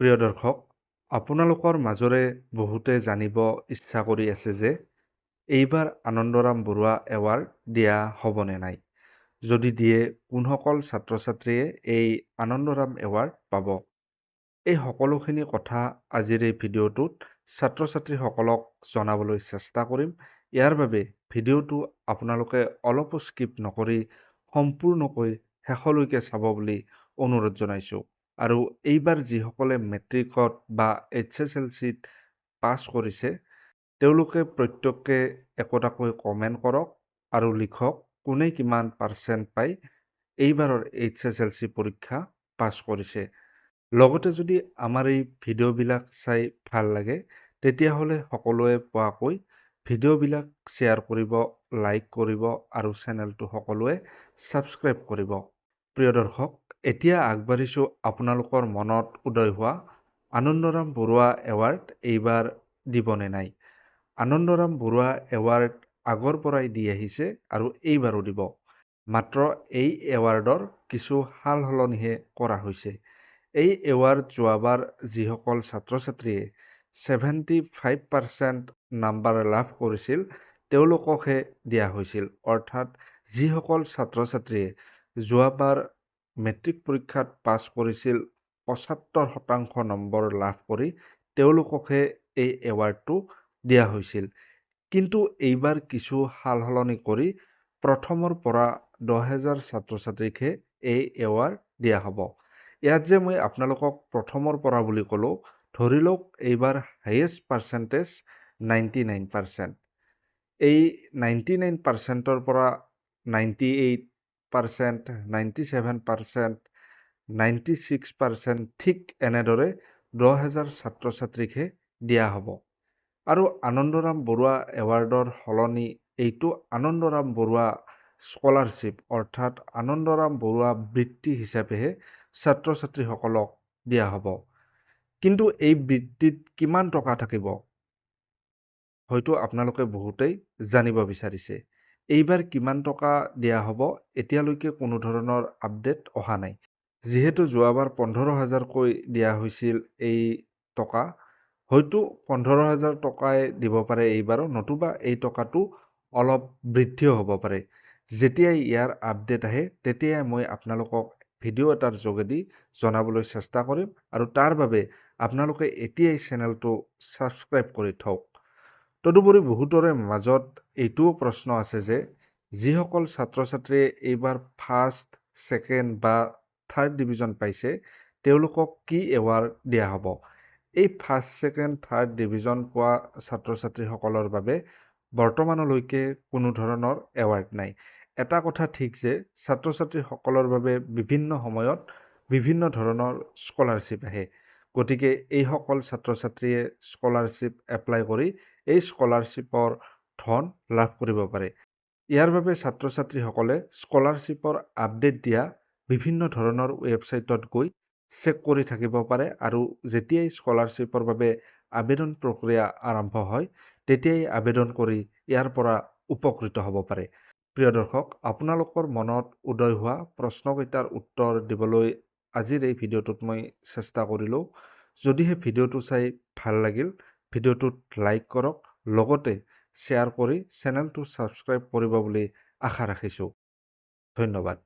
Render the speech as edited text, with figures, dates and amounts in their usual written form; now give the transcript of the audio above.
প্ৰিয় দৰ্শক, আপোনালোকৰ মাজৰে বহুতে জানিব ইচ্ছা কৰি আছে যে এইবাৰ আনন্দৰাম বৰুৱা এৱাৰ্ড দিয়া হ'বনে নাই। যদি দিয়ে, কোনসকল ছাত্ৰ-ছাত্ৰীয়ে এই আনন্দৰাম এৱাৰ্ড পাব। এই সকলোখিনি কথা আজিৰ এই ভিডিঅ'টোত ছাত্ৰ-ছাত্ৰীসকলক জনাবলৈ চেষ্টা কৰিম। ইয়াৰ বাবে ভিডিঅ'টো আপোনালোকে অলপো স্কিপ নকৰি সম্পূৰ্ণকৈ শেষলৈকে চাব বুলি অনুৰোধ জনাইছোঁ। আৰু এইবাৰ যিসকলে মেট্ৰিকত বা HSLCত পাছ কৰিছে, তেওঁলোকে প্ৰত্যেকে একোটাকৈ কমেণ্ট কৰক আৰু লিখক কোনে কিমান পাৰ্চেণ্ট পাই এইবাৰৰ HSLC পৰীক্ষা পাছ কৰিছে। লগতে যদি আমাৰ এই ভিডিঅ'বিলাক চাই ভাল লাগে, তেতিয়াহ'লে সকলোৱে পোৱাকৈ ভিডিঅ'বিলাক শ্বেয়াৰ কৰিব, লাইক কৰিব আৰু চেনেলটো সকলোৱে ছাবস্ক্ৰাইব কৰিব। প্ৰিয় দৰ্শক, এতিয়া আগবাঢ়িছোঁ আপোনালোকৰ মনত উদয় হোৱা আনন্দৰাম বৰুৱা এৱাৰ্ড এইবাৰ দিবনে নাই। আনন্দৰাম বৰুৱা এৱাৰ্ড আগৰ পৰাই দি আহিছে আৰু এইবাৰো দিব। মাত্ৰ এই এৱাৰ্ডৰ কিছু সাল সলনিহে কৰা হৈছে। এই এৱাৰ্ড যোৱাবাৰ যিসকল ছাত্ৰ-ছাত্ৰীয়ে 75% নাম্বাৰ লাভ কৰিছিল, তেওঁলোককহে দিয়া হৈছিল। অৰ্থাৎ যিসকল ছাত্ৰ-ছাত্ৰীয়ে যোৱাবাৰ মেট্ৰিক পৰীক্ষাত পাছ কৰিছিল 75% নম্বৰ লাভ কৰি, তেওঁলোককহে এই এৱাৰ্ডটো দিয়া হৈছিল। কিন্তু এইবাৰ কিছু সাল সলনি কৰি প্ৰথমৰ পৰা 10,000 ছাত্ৰ-ছাত্ৰীকহে এই এৱাৰ্ড দিয়া হ'ব। ইয়াত যে মই আপোনালোকক প্ৰথমৰ পৰা বুলি ক'লোঁ, ধৰি লওক এইবাৰ হায়েষ্ট পাৰ্চেণ্টেজ 99%। এই 99%ৰ পৰা 98%, 97%, 96% ঠিক এনেদৰে 10,000 ছাত্ৰ-ছাত্ৰীকহে দিয়া হ'ব। আৰু আনন্দৰাম বৰুৱা এৱাৰ্ডৰ সলনি এইটো আনন্দৰাম বৰুৱা স্কলাৰশ্বিপ অৰ্থাৎ আনন্দৰাম বৰুৱা বৃত্তি হিচাপেহে ছাত্ৰ-ছাত্ৰীসকলক দিয়া হ'ব। কিন্তু এই বৃত্তিত কিমান টকা থাকিব, হয়তো আপোনালোকে বহুতেই জানিব বিচাৰিছে। এইবাৰ কিমান টকা দিয়া হ'ব, এতিয়ালৈকে কোনো ধৰণৰ আপডেট অহা নাই। যিহেতু যোৱাবাৰ 15,000কৈ দিয়া হৈছিল এই টকা, হয়তো 15,000 টকাই দিব পাৰে এইবাৰো, নতুবা এই টকাটো অলপ বৃদ্ধিও হ'ব পাৰে। যেতিয়াই ইয়াৰ আপডেট আহে, তেতিয়াই মই আপোনালোকক ভিডিঅ' এটাৰ যোগেদি জনাবলৈ চেষ্টা কৰিম আৰু তাৰ বাবে আপোনালোকে এতিয়াই চেনেলটো ছাবস্ক্ৰাইব কৰি থওক। তদুপৰি বহুতৰে মাজত এইটোও প্ৰশ্ন আছে যে যিসকল ছাত্ৰ-ছাত্ৰীয়ে এইবাৰ ফাৰ্ষ্ট, ছেকেণ্ড বা থাৰ্ড ডিভিজন পাইছে, তেওঁলোকক কি এৱাৰ্ড দিয়া হ'ব। এই ফাৰ্ষ্ট, ছেকেণ্ড, থাৰ্ড ডিভিজন পোৱা ছাত্ৰ-ছাত্ৰীসকলৰ বাবে বৰ্তমানলৈকে কোনো ধৰণৰ এৱাৰ্ড নাই। এটা কথা ঠিক যে ছাত্ৰ-ছাত্ৰীসকলৰ বাবে বিভিন্ন সময়ত বিভিন্ন ধৰণৰ স্কলাৰশ্বিপ আহে। গতিকে এইসকল ছাত্ৰ-ছাত্ৰীয়ে স্কলাৰশ্বিপ এপ্লাই কৰি এই স্কলাৰশ্বিপৰ ধন লাভ কৰিব পাৰে। ইয়াৰ বাবে ছাত্ৰ-ছাত্ৰীসকলে স্কলাৰশ্বিপৰ আপডেট দিয়া বিভিন্ন ধৰণৰ ৱেবছাইটত গৈ চেক কৰি থাকিব পাৰে আৰু যেতিয়াই স্কলাৰশ্বিপৰ বাবে আবেদন প্ৰক্ৰিয়া আৰম্ভ হয়, তেতিয়াই আবেদন কৰি ইয়াৰ পৰা উপকৃত হ'ব পাৰে। প্ৰিয় দৰ্শক, আপোনালোকৰ মনত উদয় হোৱা প্ৰশ্নকেইটাৰ উত্তৰ দিবলৈ আজিৰ এই ভিডিঅ'টোত মই চেষ্টা কৰিলোঁ। যদিহে ভিডিঅ'টো চাই ভাল লাগিল, ভিডিঅ'টোত লাইক কৰক, লগতে শ্বেয়াৰ কৰি চেনেলটো ছাবস্ক্ৰাইব কৰিব বুলি আশা ৰাখিছোঁ। ধন্যবাদ।